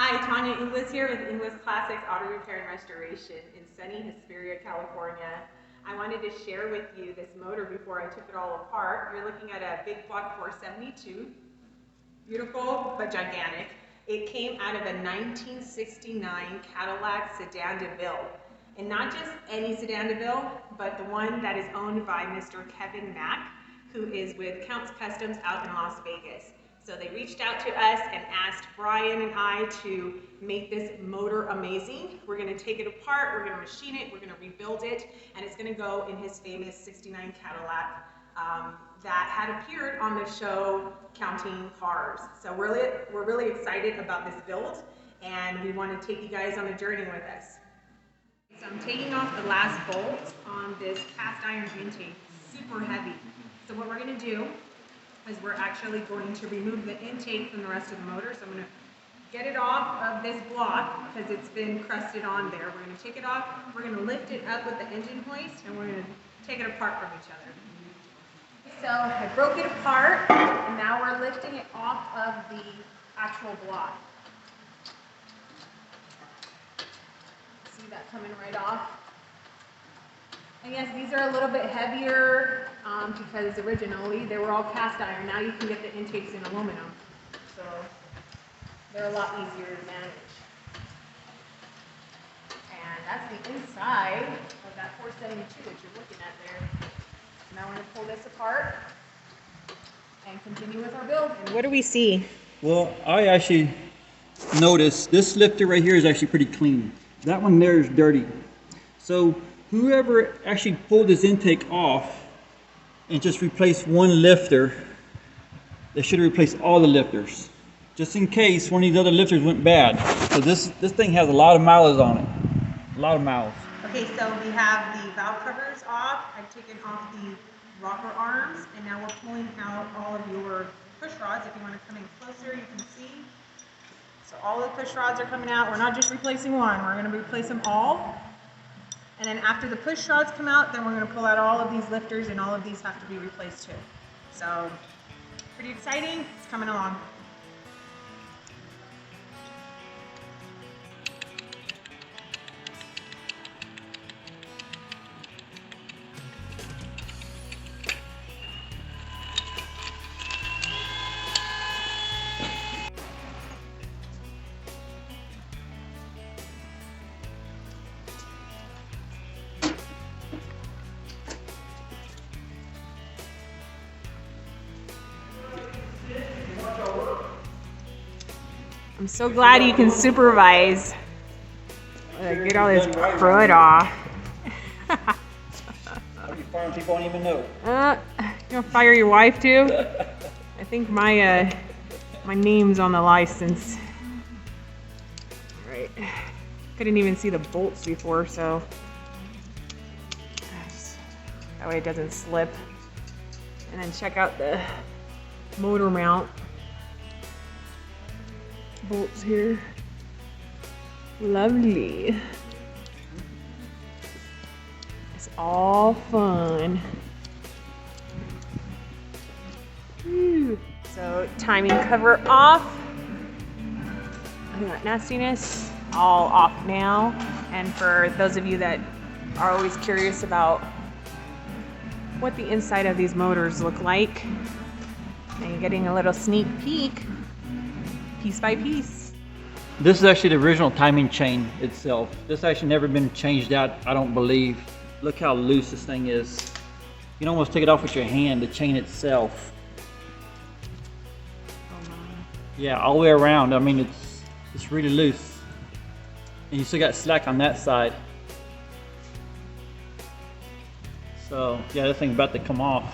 Hi, Tanya Inglis here with Inglis Classics Auto Repair and Restoration in sunny Hesperia, California. I wanted to share with you this motor before I took it all apart. You're looking at a big block 472, beautiful but gigantic. It came out of a 1969 Cadillac sedan DeVille. And not just any sedan DeVille, but the one that is owned by Mr. Kevin Mack, who is with Kustoms out in Las Vegas. So they reached out to us and asked Brian and I to make this motor amazing. We're gonna take it apart, we're gonna machine it, we're gonna rebuild it, and it's gonna go in his famous 69 Cadillac that had appeared on the show Counting Cars. So we're really excited about this build, and we wanna take you guys on the journey with us. So I'm taking off the last bolt on this cast iron intake, super heavy. So what we're gonna do is we're actually going to remove the intake from the rest of the motor. So I'm going to get it off of this block because it's been crusted on there. We're going to take it off, we're going to lift it up with the engine hoist, and we're going to take it apart from each other. So I broke it apart, and now we're lifting it off of the actual block. See that coming right off? And yes, these are a little bit heavier because originally they were all cast iron. Now you can get the intakes in aluminum. So they're a lot easier to manage. And that's the inside of that 472 that you're looking at there. Now we're going to pull this apart and continue with our build. And what do we see? Well, I actually noticed this lifter right here is actually pretty clean. That one there is dirty. So whoever actually pulled this intake off and just replaced one lifter, they should have replaced all the lifters, just in case one of these other lifters went bad. So this thing has a lot of miles on it, a lot of miles. Okay, so we have the valve covers off. I've taken off the rocker arms, and now we're pulling out all of your push rods. If you want to come in closer, you can see. So all the push rods are coming out. We're not just replacing one, we're going to replace them all. And then after the push rods come out, then we're going to pull out all of these lifters, and all of these have to be replaced too. So pretty exciting. It's coming along. I'm so glad you can supervise. Get all this crud off. You firing people won't even know. You gonna fire your wife too? I think my name's on the license. All right. Couldn't even see the bolts before, so that way it doesn't slip. And then check out the motor mount. Bolts here. Lovely. It's all fun. Whew. So timing cover off. That nastiness all off now. And for those of you that are always curious about what the inside of these motors look like, and you're getting a little sneak peek piece by piece. This is actually the original timing chain itself. This actually never been changed out, I don't believe. Look how loose this thing is. You can almost take it off with your hand, the chain itself. Oh my. Yeah, all the way around. I mean, it's really loose. And you still got slack on that side. So yeah, this thing's about to come off.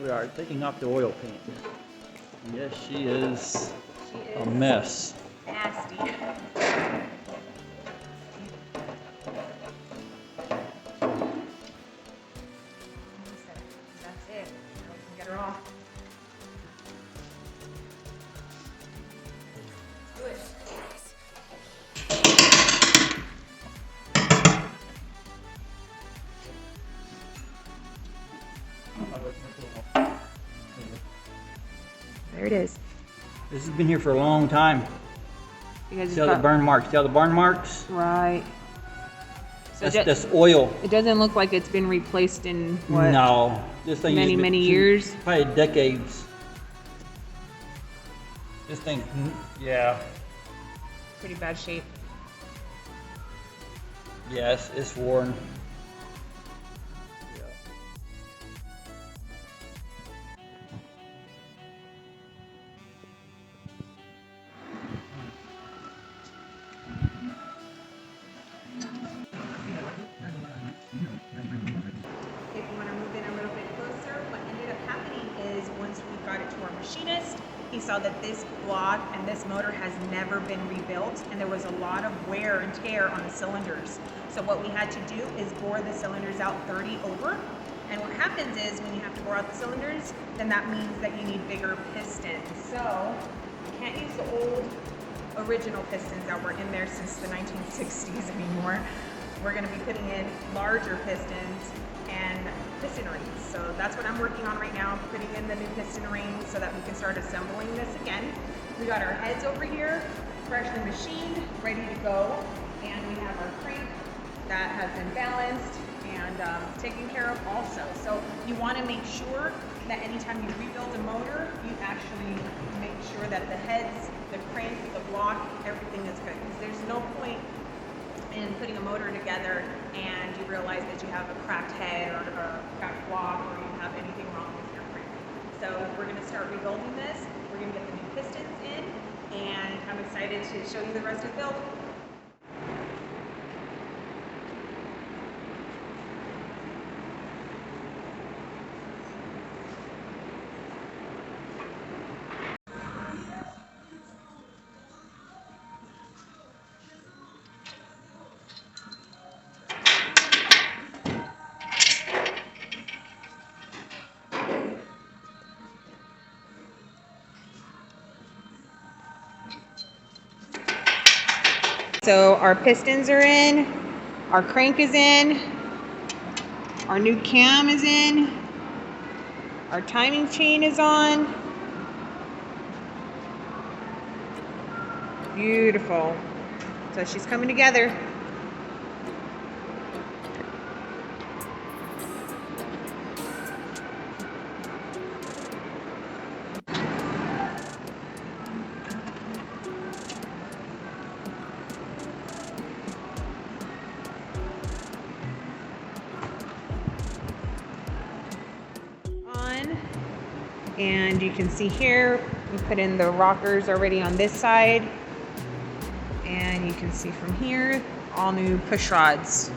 We are taking off the oil paint. Yes, she is a mess. Nasty. That's it. Now we can get her off. There it is. This has been here for a long time. Because See all the burn marks? See all the burn marks? Right. So That's oil. It doesn't look like it's been replaced in what? No. This thing Many years? Probably decades. This thing, yeah. Pretty bad shape. Yes, it's worn. Yeah. If you want to move in a little bit closer, what ended up happening is once we got it to our machinist, he saw that this block and this motor has never been rebuilt, and there was a lot of wear and tear on the cylinders. So what we had to do is bore the cylinders out 30 over. And what happens is when you have to bore out the cylinders, then that means that you need bigger pistons. So you can't use the old original pistons that were in there since the 1960s anymore. We're going to be putting in larger pistons and piston rings. So that's what I'm working on right now, putting in the new piston rings so that we can start assembling this again. We got our heads over here, freshly machined, ready to go. And we have our crank that has been balanced and taken care of also. So you want to make sure that anytime you rebuild a motor, you actually make sure that the heads, the crank, the block, everything is good. Because there's no point in putting a motor together and you realize that you have a cracked head or a cracked block or you have anything wrong with your crank. So we're going to start rebuilding this. We're going to get the new pistons in, and I'm excited to show you the rest of the build. So our pistons are in, our crank is in, our new cam is in, our timing chain is on. Beautiful. So she's coming together. And you can see here, we put in the rockers already on this side. And you can see from here, all new push rods.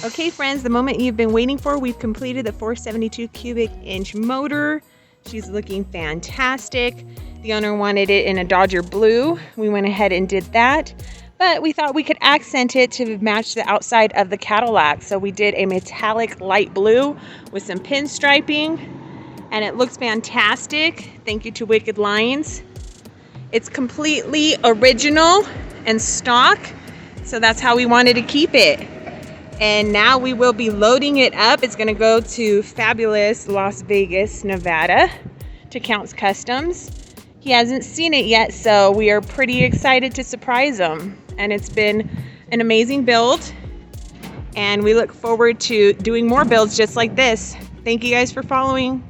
Okay friends, the moment you've been waiting for, we've completed the 472 cubic inch motor. She's looking fantastic. The owner wanted it in a Dodger blue. We went ahead and did that, but we thought we could accent it to match the outside of the Cadillac. So we did a metallic light blue with some pinstriping, and it looks fantastic. Thank you to Wicked Lines. It's completely original and stock, so that's how we wanted to keep it. And now we will be loading it up. It's gonna go to fabulous Las Vegas, Nevada to Counts Customs. He hasn't seen it yet, so we are pretty excited to surprise him. And it's been an amazing build, and we look forward to doing more builds just like this. Thank you guys for following.